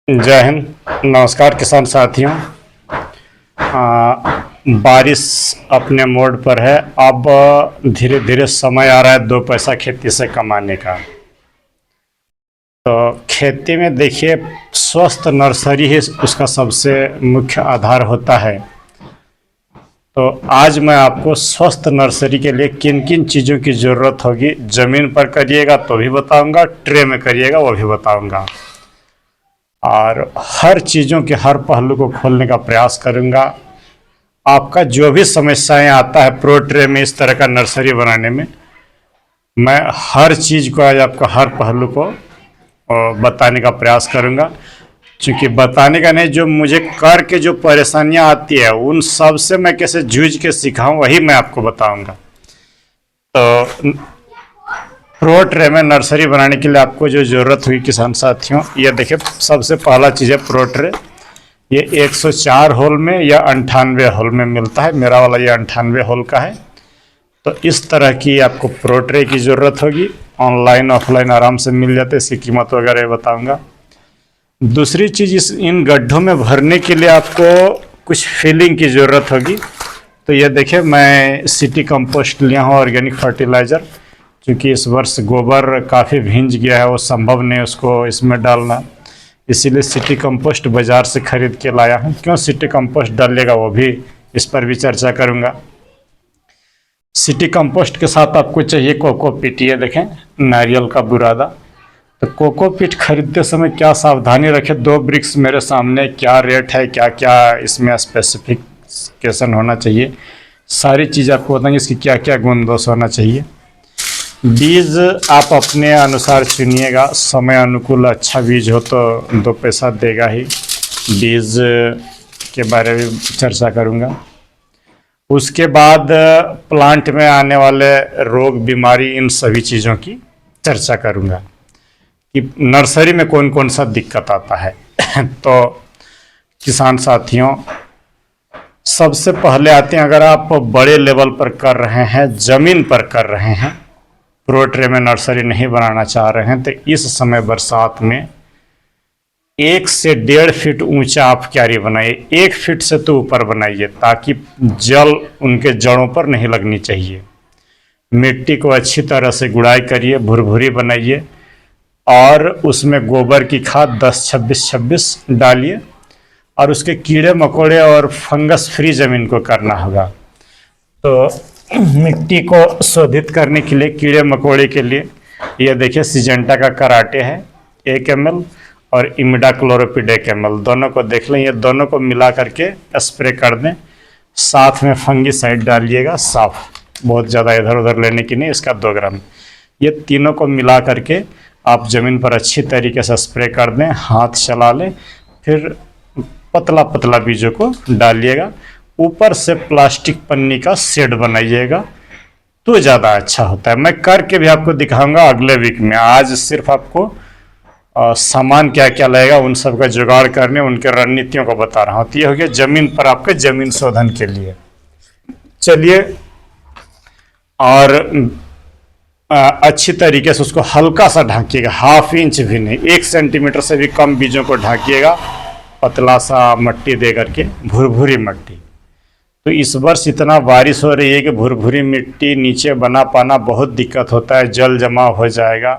जय हिंद। नमस्कार किसान साथियों। बारिश अपने मोड पर है। अब धीरे धीरे समय आ रहा है दो पैसा खेती से कमाने का। तो खेती में देखिए, स्वस्थ नर्सरी ही उसका सबसे मुख्य आधार होता है। तो आज मैं आपको स्वस्थ नर्सरी के लिए किन किन चीज़ों की ज़रूरत होगी, ज़मीन पर करिएगा तो भी बताऊंगा, ट्रे में करिएगा वो भी बताऊंगा, और हर चीज़ों के हर पहलू को खोलने का प्रयास करूंगा। आपका जो भी समस्याएं आता है प्रो ट्रे में इस तरह का नर्सरी बनाने में, मैं हर चीज़ को आज आपका हर पहलू को बताने का प्रयास करूंगा। क्योंकि बताने का नहीं, जो मुझे कर के जो परेशानियां आती है उन सब से मैं कैसे जूझ के सिखाऊं वही मैं आपको बताऊंगा। तो प्रो ट्रे में नर्सरी बनाने के लिए आपको जो ज़रूरत हुई किसान साथियों, ये देखिए सबसे पहला चीज़ है प्रो ट्रे। ये 104 होल में या 98 होल में मिलता है। मेरा वाला ये 98 होल का है। तो इस तरह की आपको प्रो ट्रे की ज़रूरत होगी। ऑनलाइन ऑफलाइन आराम से मिल जाते हैं, इसकी कीमत वगैरह बताऊंगा। दूसरी चीज़, इन गड्ढों में भरने के लिए आपको कुछ फिलिंग की ज़रूरत होगी। तो ये देखिए मैं सिटी कंपोस्ट लिया हूँ, ऑर्गेनिक फर्टिलाइज़र। क्योंकि इस वर्ष गोबर काफ़ी भींज गया है, वो संभव नहीं उसको इसमें डालना, इसीलिए सिटी कंपोस्ट बाज़ार से ख़रीद के लाया हूँ। क्यों सिटी कंपोस्ट डालेगा वो भी इस पर भी चर्चा करूँगा। सिटी कंपोस्ट के साथ आपको चाहिए कोकोपीट। ये देखें नारियल का बुरादा। तो कोकोपीट खरीदते समय क्या सावधानी रखें, 2 ब्रिक्स मेरे सामने, क्या रेट है, क्या क्या इसमें स्पेसिफिकेशन होना चाहिए, सारी चीज़ आपको बताएंगे। इसकी क्या क्या गुण दोष होना चाहिए। बीज आप अपने अनुसार चुनिएगा, समय अनुकूल अच्छा बीज हो तो 2 पैसा देगा ही। बीज के बारे में चर्चा करूँगा। उसके बाद प्लांट में आने वाले रोग बीमारी, इन सभी चीज़ों की चर्चा करूँगा कि नर्सरी में कौन कौन सा दिक्कत आता है। तो किसान साथियों, सबसे पहले आते हैं, अगर आप बड़े लेवल पर कर रहे हैं, ज़मीन पर कर रहे हैं, प्रो ट्रे में नर्सरी नहीं बनाना चाह रहे हैं, तो इस समय बरसात में 1 से 1.5 फीट ऊंचा आप क्यारी बनाइए। 1 फीट से तो ऊपर बनाइए, ताकि जल उनके जड़ों पर नहीं लगनी चाहिए। मिट्टी को अच्छी तरह से गुड़ाई करिए, भुरभुरी बनाइए, और उसमें गोबर की खाद 10-26-26 डालिए। और उसके कीड़े मकोड़े और फंगस फ्री ज़मीन को करना होगा। तो मिट्टी को शोधित करने के लिए, कीड़े मकोड़े के लिए, ये देखिए सिजेंटा का कराटे है 1 ml और इमिडाक्लोरोपिड 1 ml, दोनों को देख लें। ये दोनों को मिला करके स्प्रे कर दें। साथ में फंगीसाइड डालिएगा साफ, बहुत ज़्यादा इधर उधर लेने की नहीं, इसका 2 ग्राम। ये तीनों को मिला करके आप ज़मीन पर अच्छी तरीके से स्प्रे कर दें, हाथ चला लें, फिर पतला पतला बीजों को डालिएगा। ऊपर से प्लास्टिक पन्नी का शेड बनाइएगा तो ज़्यादा अच्छा होता है। मैं करके भी आपको दिखाऊंगा अगले वीक में। आज सिर्फ आपको सामान क्या क्या लगेगा उन सब का जुगाड़ करने, उनके रणनीतियों को बता रहा हूँ। तो ये हो गया ज़मीन पर आपके ज़मीन शोधन के लिए। चलिए, और अच्छी तरीके से उसको हल्का सा ढांकिएगा, 1/2 इंच भी नहीं, 1 सेंटीमीटर से भी कम बीजों को ढांकिएगा, पतला सा मट्टी दे करके, भुरभुरी मट्टी। तो इस वर्ष इतना बारिश हो रही है कि भुरभुरी मिट्टी नीचे बना पाना बहुत दिक्कत होता है, जल जमाव हो जाएगा।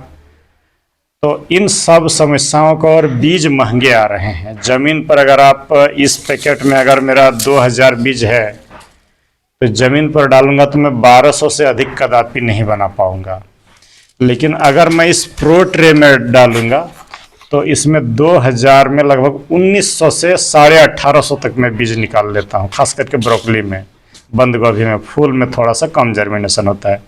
तो इन सब समस्याओं को, और बीज महंगे आ रहे हैं ज़मीन पर। अगर आप इस पैकेट में, अगर मेरा 2000 बीज है, तो ज़मीन पर डालूंगा तो मैं 1200 से अधिक कदापि नहीं बना पाऊंगा। लेकिन अगर मैं इस प्रो ट्रे में डालूंगा तो इसमें 2000 में लगभग 1900 से 1850 तक मैं बीज निकाल लेता हूँ। खास करके ब्रोकली में, बंद गोभी में, फूल में थोड़ा सा कम जर्मिनेशन होता है।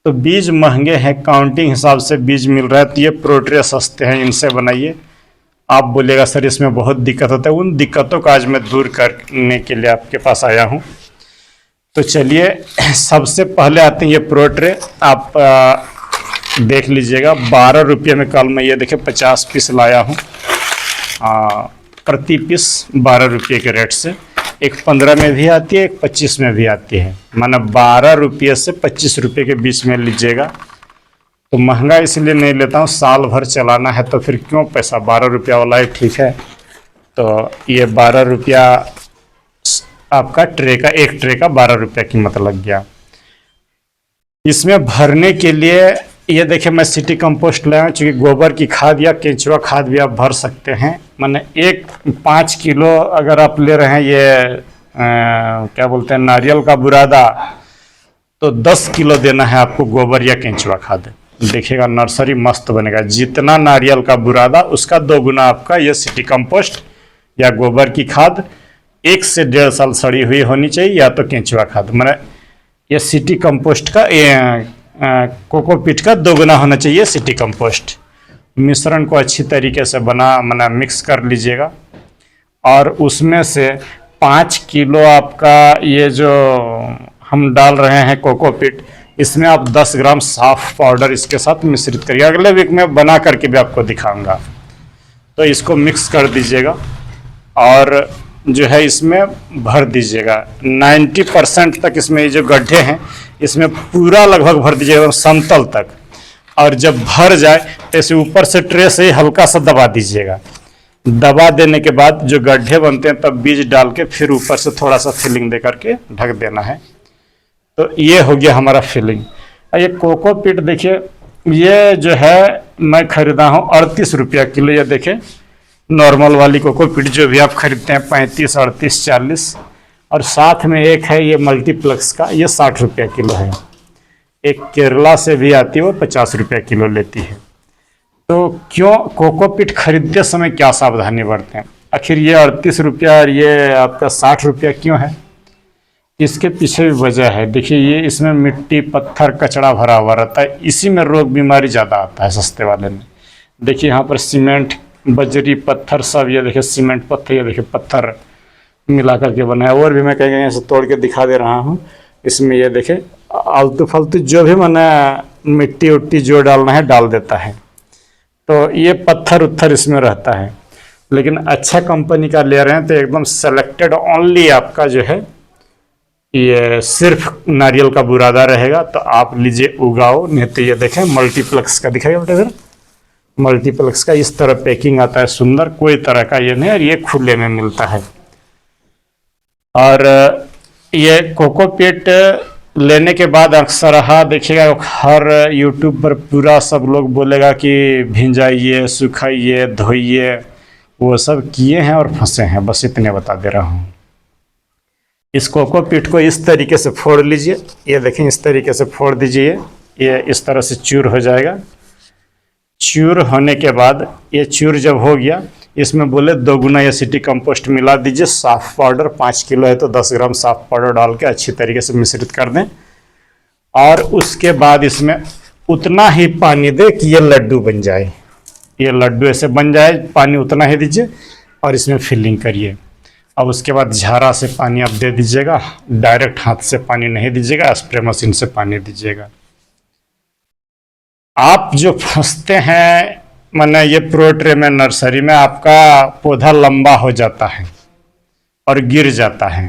तो बीज महंगे हैं, काउंटिंग हिसाब से बीज मिल रहा है। तो ये प्रो ट्रे सस्ते हैं, इनसे बनाइए। आप बोलिएगा सर इसमें बहुत दिक्कत होता है, उन दिक्कतों को आज मैं दूर करने के लिए आपके पास आया हूँ। तो चलिए, सबसे पहले आते हैं ये प्रो ट्रे। आप देख लीजिएगा, 12 रुपये में कल मैं ये देखिए 50 पीस लाया हूँ। प्रति पीस 12 रुपये के रेट से। एक 15 में भी आती है, एक 25 में भी आती है। माना 12 रुपये से 25 रुपये के बीच में लीजिएगा तो महंगा इसलिए नहीं लेता हूँ, साल भर चलाना है तो फिर क्यों पैसा, 12 रुपया वाला ही ठीक है। तो ये 12 रुपया आपका ट्रे का, एक ट्रे का 12 रुपया कीमत लग गया। इसमें भरने के लिए ये देखिए मैं सिटी कंपोस्ट लाया हूँ, चूँकि गोबर की खाद या केंचुआ खाद भी आप भर सकते हैं। मैंने 5 किलो अगर आप ले रहे हैं ये क्या बोलते हैं नारियल का बुरादा, तो 10 किलो देना है आपको गोबर या केंचुआ खाद। देखिएगा नर्सरी मस्त बनेगा। जितना नारियल का बुरादा उसका 2 गुना आपका ये सिटी कंपोस्ट या गोबर की खाद 1 से 1.5 साल सड़ी हुई होनी चाहिए, या तो केंचुआ खाद। मैंने ये सिटी कंपोस्ट का कोकोपीट का 2 गुना होना चाहिए सिटी कंपोस्ट। मिश्रण को अच्छी तरीके से मैंने मिक्स कर लीजिएगा, और उसमें से 5 किलो आपका ये जो हम डाल रहे हैं कोकोपीट, इसमें आप 10 ग्राम साफ पाउडर इसके साथ मिश्रित करिए। अगले वीक में बना करके भी आपको दिखाऊंगा। तो इसको मिक्स कर दीजिएगा और जो है इसमें भर दीजिएगा 90% तक। इसमें ये जो गड्ढे हैं इसमें पूरा लगभग भर दीजिएगा समतल तक, और जब भर जाए तो इसे ऊपर से ट्रे से हल्का सा दबा दीजिएगा। दबा देने के बाद जो गड्ढे बनते हैं तब बीज डाल के फिर ऊपर से थोड़ा सा फिलिंग दे करके ढक देना है। तो ये हो गया हमारा फिलिंग। ये कोकोपीट देखिए, ये जो है मैं खरीदा हूँ 38 रुपया किलो। ये देखें नॉर्मल वाली कोकोपीट जो भी आप खरीदते हैं 35, 38, 40, और साथ में एक है ये मल्टीप्लेक्स का, ये 60 रुपया किलो है। एक केरला से भी आती है, वो 50 रुपया किलो लेती है। तो क्यों कोकोपीट खरीदते समय क्या सावधानी बरतें? आखिर ये 38 रुपया और ये आपका 60 रुपया क्यों है? इसके पीछे भी वजह है। देखिए ये इसमें मिट्टी, पत्थर, कचरा भरा हुआ रहता है, इसी में रोग बीमारी ज़्यादा आता है सस्ते वाले में। देखिए यहाँ पर सीमेंट, बजरी, पत्थर सब, ये देखिए सीमेंट पत्थर, ये देखिए पत्थर मिला करके बना है। और भी मैं कहीं से तोड़ के दिखा दे रहा हूँ। इसमें ये देखिए आलतू फालतू जो भी मैंने मिट्टी उट्टी जो डालना है डाल देता है। तो ये पत्थर उत्थर इसमें रहता है। लेकिन अच्छा कंपनी का ले रहे हैं तो एकदम सेलेक्टेड ओनली आपका जो है ये सिर्फ नारियल का बुरादा रहेगा, तो आप लीजिए, उगाओ। नहीं तो ये देखें मल्टीप्लेक्स का दिखाइए बेटा सर, मल्टीप्लेक्स का इस तरह पैकिंग आता है सुंदर, कोई तरह का ये नहीं, और ये खुले में मिलता है। और ये कोकोपीट लेने के बाद अक्सर देखिएगा हर यूट्यूब पर पूरा सब लोग बोलेगा कि भिंजाइए, सुखाइए, धोइए, वो सब किए हैं और फंसे हैं। बस इतने बता दे रहा हूँ। इस कोकोपीट को इस तरीके से फोड़ लीजिए, ये देखें इस तरीके से फोड़ दीजिए, ये इस तरह से चूर हो जाएगा। चूर होने के बाद ये चूर जब हो गया, इसमें बोले 2 गुना ये सिटी कंपोस्ट मिला दीजिए। साफ पाउडर 5 किलो है तो 10 ग्राम साफ पाउडर डाल के अच्छी तरीके से मिश्रित कर दें, और उसके बाद इसमें उतना ही पानी दे कि ये लड्डू बन जाए। ये लड्डू ऐसे बन जाए, पानी उतना ही दीजिए और इसमें फिलिंग करिए। अब उसके बाद झारा से पानी आप दे दीजिएगा, डायरेक्ट हाथ से पानी नहीं दीजिएगा, स्प्रे मशीन से पानी दीजिएगा। आप जो फंसते हैं माने ये प्रो ट्रे में, नर्सरी में आपका पौधा लंबा हो जाता है और गिर जाता है।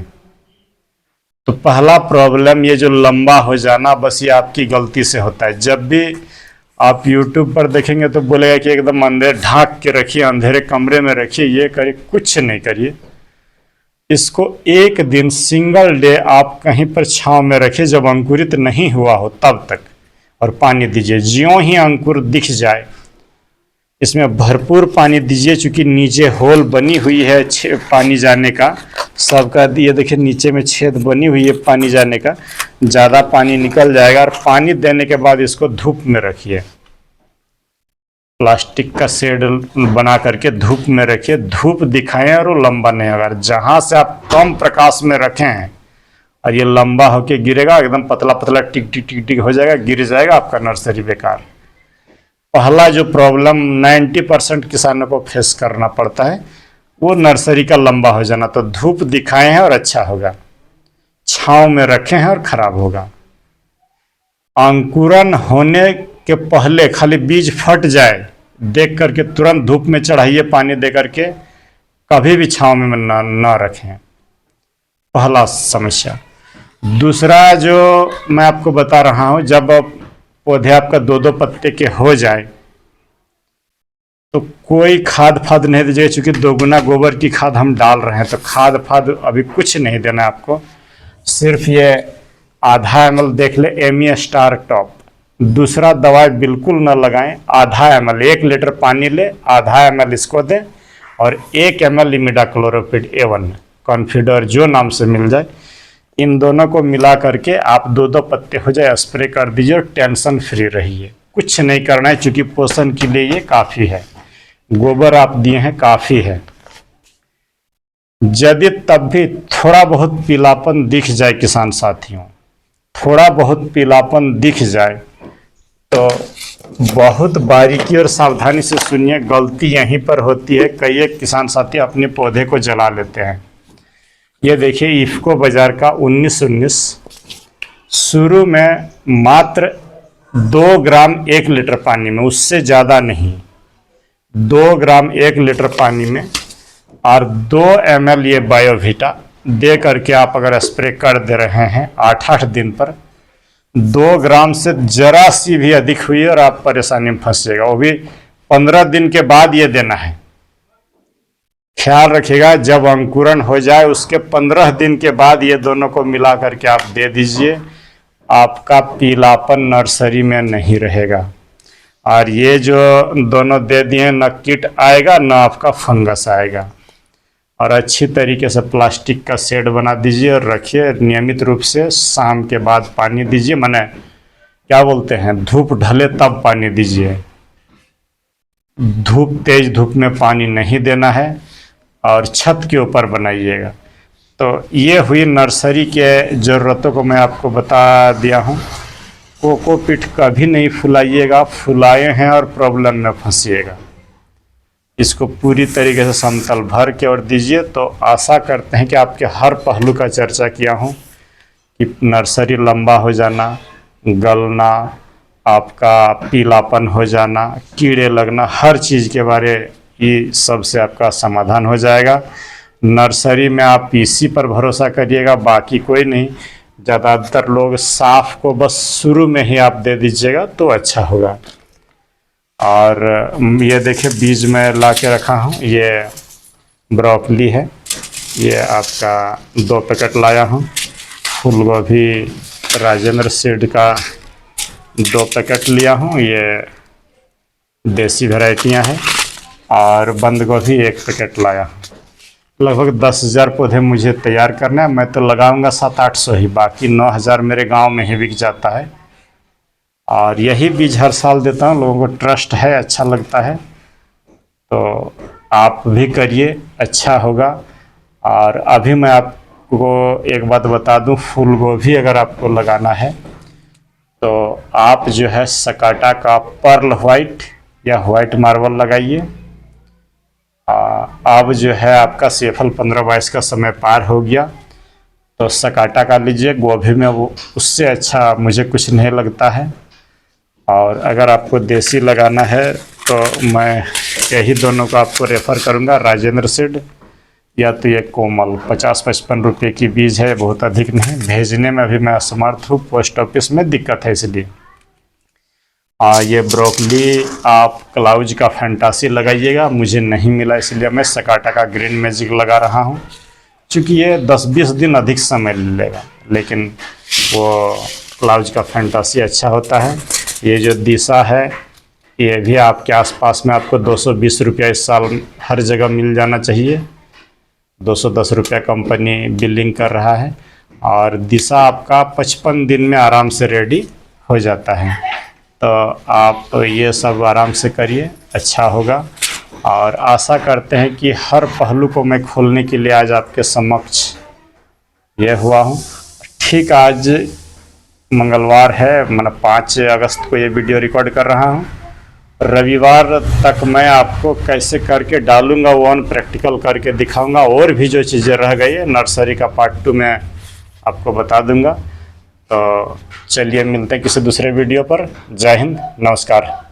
तो पहला प्रॉब्लम ये जो लंबा हो जाना, बस ये आपकी गलती से होता है। जब भी आप YouTube पर देखेंगे तो बोलेगा कि एकदम अंधेरे ढांक के रखिए, अंधेरे कमरे में रखिए, ये करिए, कुछ नहीं करिए। इसको एक दिन सिंगल डे आप कहीं पर छांव में रखिए जब अंकुरित नहीं हुआ हो तब तक, और पानी दीजिए। ज्यों ही अंकुर दिख जाए इसमें भरपूर पानी दीजिए, क्योंकि नीचे होल बनी हुई है पानी जाने का सबका। ये देखिए नीचे में छेद बनी हुई है पानी जाने का, ज़्यादा पानी निकल जाएगा। और पानी देने के बाद इसको धूप में रखिए, प्लास्टिक का शेड बना करके धूप में रखिए। धूप दिखाएं और वो लंबा नहीं होगा। जहाँ से आप कम प्रकाश में रखें और ये लंबा होके गिरेगा, एकदम पतला पतला टिक टिक टिक टिक हो जाएगा, गिर जाएगा, आपका नर्सरी बेकार। पहला जो प्रॉब्लम 90% किसानों को फेस करना पड़ता है वो नर्सरी का लंबा हो जाना। तो धूप दिखाए हैं और अच्छा होगा, छांव में रखे हैं और खराब होगा। अंकुरन होने के पहले खाली बीज फट जाए देख करके तुरंत धूप में चढ़ाइए पानी दे करके, कभी भी छांव में ना रखें। पहला समस्या। दूसरा जो मैं आपको बता रहा हूँ, जब पौधे आपका 2-2 पत्ते के हो जाए तो कोई खाद फाद नहीं दीजिएगा, क्योंकि 2 गुना गोबर की खाद हम डाल रहे हैं, तो खाद फाद अभी कुछ नहीं देना है आपको। सिर्फ ये आधा ml देख ले एमी स्टार टॉप। दूसरा दवाई बिल्कुल न लगाएं, आधा ml 1 लीटर पानी ले, आधा ml इसको दें और 1 ml इमिडाक्लोरोपिड A1 कॉन्फिडर जो नाम से मिल जाए, इन दोनों को मिला करके आप 2-2 पत्ते हो जाए स्प्रे कर दीजिए और टेंशन फ्री रहिए। कुछ नहीं करना है, क्योंकि पोषण के लिए ये काफ़ी है। गोबर आप दिए हैं काफ़ी है। यदि तब भी थोड़ा बहुत पीलापन दिख जाए किसान साथियों, थोड़ा बहुत पीलापन दिख जाए तो बहुत बारीकी और सावधानी से सुनिए, गलती यहीं पर होती है। कई एक किसान साथी अपने पौधे को जला लेते हैं। ये देखिए इफ़को बाज़ार का 1919 शुरू में मात्र 2 ग्राम 1 लीटर पानी में, उससे ज़्यादा नहीं, 2 ग्राम 1 लीटर पानी में और 2 ml ये बायोवीटा दे करके आप अगर स्प्रे कर दे रहे हैं 8-8 दिन पर, 2 ग्राम से जरा सी भी अधिक हुई और आप परेशानी में फंसिएगा। वो भी 15 दिन के बाद ये देना है। ख्याल रखिएगा, जब अंकुरण हो जाए उसके 15 दिन के बाद ये दोनों को मिला करके आप दे दीजिए, आपका पीलापन नर्सरी में नहीं रहेगा। और ये जो दोनों दे दिए, न कीट आएगा न आपका फंगस आएगा। और अच्छी तरीके से प्लास्टिक का शेड बना दीजिए और रखिए। नियमित रूप से शाम के बाद पानी दीजिए, माने क्या बोलते हैं, धूप ढले तब पानी दीजिए। तेज धूप में पानी नहीं देना है और छत के ऊपर बनाइएगा। तो ये हुई नर्सरी के ज़रूरतों को मैं आपको बता दिया हूँ। कोकोपीट कभी नहीं फुलाइएगा, फुलाए हैं और प्रॉब्लम में फंसिएगा। इसको पूरी तरीके से समतल भर के और दीजिए। तो आशा करते हैं कि आपके हर पहलू का चर्चा किया हूँ कि नर्सरी लंबा हो जाना, गलना, आपका पीलापन हो जाना, कीड़े लगना, हर चीज़ के बारे ये सबसे आपका समाधान हो जाएगा। नर्सरी में आप इसी पर भरोसा करिएगा, बाकी कोई नहीं। ज़्यादातर लोग साफ को बस शुरू में ही आप दे दीजिएगा तो अच्छा होगा। और ये देखिए बीज में ला के रखा हूँ, ये ब्रोकली है, ये आपका 2 पैकेट लाया हूँ। फूल गोभी राजेंद्र सीड का 2 पैकेट लिया हूँ, ये देसी वैरायटियाँ हैं। और बंद गोभी 1 पैकेट लाया। लगभग 10,000 पौधे मुझे तैयार करना है। मैं तो लगाऊंगा 700-800 ही, बाकी 9,000 मेरे गांव में ही बिक जाता है। और यही बीज हर साल देता हूं, लोगों को ट्रस्ट है, अच्छा लगता है। तो आप भी करिए, अच्छा होगा। और अभी मैं आपको एक बात बता दूं, फूल गोभी अगर आपको लगाना है तो आप जो है सकाटा का पर्ल वाइट या वाइट मार्बल लगाइए। अब जो है आपका सेफल 15-22 का समय पार हो गया, तो सकाटा का लीजिए। गोभी में वो उससे अच्छा मुझे कुछ नहीं लगता है। और अगर आपको देसी लगाना है तो मैं यही दोनों को आपको रेफ़र करूंगा, राजेंद्र सीड या तो ये कोमल। 50-55 रुपये की बीज है, बहुत अधिक नहीं। भेजने में भी मैं असमर्थ हूँ, पोस्ट ऑफिस में दिक्कत है इसलिए। ये ब्रोकली आप क्लाउज का फैंटासी लगाइएगा, मुझे नहीं मिला इसलिए मैं सकाटा का ग्रीन मैजिक लगा रहा हूँ। क्योंकि ये 10-20 दिन अधिक समय लेगा, लेकिन वो क्लाउज का फैंटासी अच्छा होता है। ये जो दिशा है ये भी आपके आसपास में आपको 220 रुपया इस साल हर जगह मिल जाना चाहिए। 210 रुपया कंपनी बिलिंग कर रहा है। और दिशा आपका 55 दिन में आराम से रेडी हो जाता है। तो आप ये सब आराम से करिए, अच्छा होगा। और आशा करते हैं कि हर पहलू को मैं खोलने के लिए आज आपके समक्ष ये हुआ हूँ। ठीक आज मंगलवार है, मतलब 5 अगस्त को ये वीडियो रिकॉर्ड कर रहा हूँ। रविवार तक मैं आपको कैसे करके डालूंगा वो प्रैक्टिकल करके दिखाऊंगा। और भी जो चीज़ें रह गई है नर्सरी का पार्ट 2 में आपको बता दूंगा। तो चलिए मिलते हैं किसी दूसरे वीडियो पर। जय हिंद, नमस्कार।